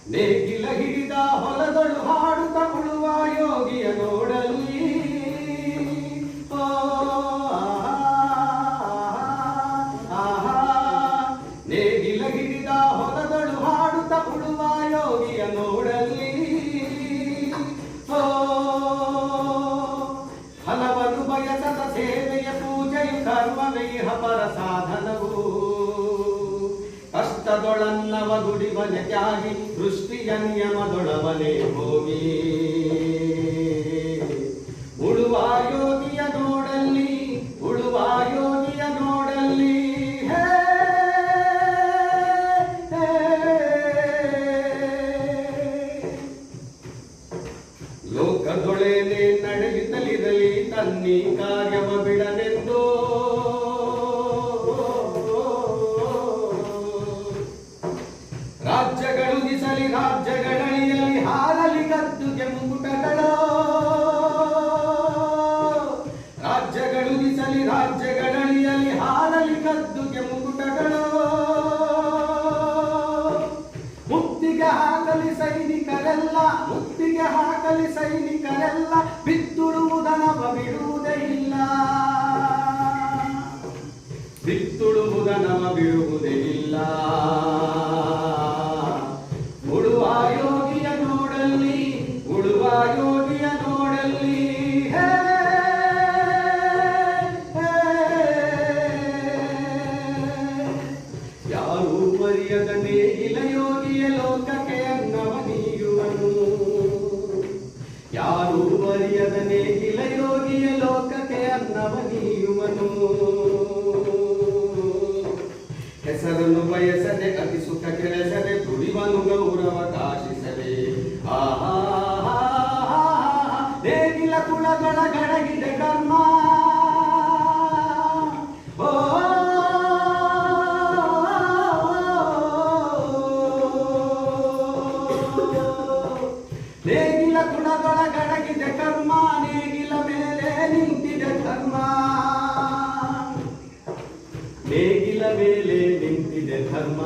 ನೇಗಿಲ ಹಿಡಿದ ಹೊಲದೊಳು ಹಾಡುತ್ತ ಉಳುವ ಯೋಗಿಯ ನೋಡಲ್ಲಿ ನೇಗಿಲ ಹಿಡಿದ ಹೊಲದೊಳು ಹಾಡುತ್ತ ಉಳುವ ಯೋಗಿಯ ನೋಡಲ್ಲಿ ಹಲವರು ಬಯಸದ ಸೇವೆಯ ಪೂಜೆಯು ಕರ್ಮವೈಹ ಪರ ಸಾಧನವು ಕಷ್ಟದೊಳನ್ನವ ದುಡಿವನೆ ತ್ಯಾಗಿ ಸೃಷ್ಟಿಯ ನಿಯಮದೊಳವನೆ ಹೋಗಿ ಉಳುವ ಯೋಗಿಯ ನೋಡಲ್ಲಿ ಉಳುವ ಯೋಗಿಯ ನೋಡಲ್ಲಿ ಲೋಕದೊಳೆನೆ ನಡೆಯುತ್ತಲಿರಲಿ ತನ್ನಿ ಕಾರ್ಯವ ಬಿಡನೆಂದು ರಾಜ್ಯಗಳು ದಿಸಲಿ ರಾಜ್ಯಗಳಳಿಯಲಿ ಹಾರಲಿ ಗದ್ದುಗೆ ಮುಕುಟಗಳು ರಾಜ್ಯಗಳು ದಿಸಲಿ ರಾಜ್ಯಗಳಳಿಯಲಿ ಹಾರಲಿ ಗದ್ದುಗೆ ಮುಕುಟಗಳು ಮುತ್ತಿಗೆ ಹಾಕಲಿ ಸೈನಿಕರೆಲ್ಲ ಮುತ್ತಿಗೆ ಹಾಕಲಿ ಸೈನಿಕರೆಲ್ಲ ಬಿತ್ತುಳುವುದನವ ಬಿಡುವುದೇ ಇಲ್ಲ ಬಿತ್ತುಳುವುದನವ ಬಿಡುವುದೇ ಇಲ್ಲ ಉಳುವ ಯೋಗಿಯ ನೋಡಲ್ಲಿ ಉಳುವ ಯೋಗಿಯ ನೋಡಲ್ಲಿ ಯಾರೂ ಮರೆಯದ ನೇಗಿಲ ಯೋಗಿಯ ಲೋಕಕ್ಕೆ ಅನ್ನವ ನೀಯುವನು ಯಾರೂ ಮರೆಯದ ನೇಗಿಲ ಯೋಗಿಯ ಲೋಕಕ್ಕೆ ಅನ್ನವ ನೀಯುವನು ಹೆಸರನ್ನು ಬಯಸದೆ ಅತಿ ಸುಖ ಕೆಳಸದೆ ದುಡಿವನು ಗೌರವ ಕಾಶಿಸದೆ ನೇಗಿಲ ಕುಳಗಳ ಗಡಗಿದೆ ಕರ್ಮ ನೇಗಿಲ ಕುಳಗಳ ಗಡಗಿದೆ ಕರ್ಮ ನೇಗಿಲ ಮೇಲೆ ನಿಂತಿದೆ ಧರ್ಮ ನೇಗಿಲ ಮೇಲೆ ನಿಂತಿದೆ ಧರ್ಮ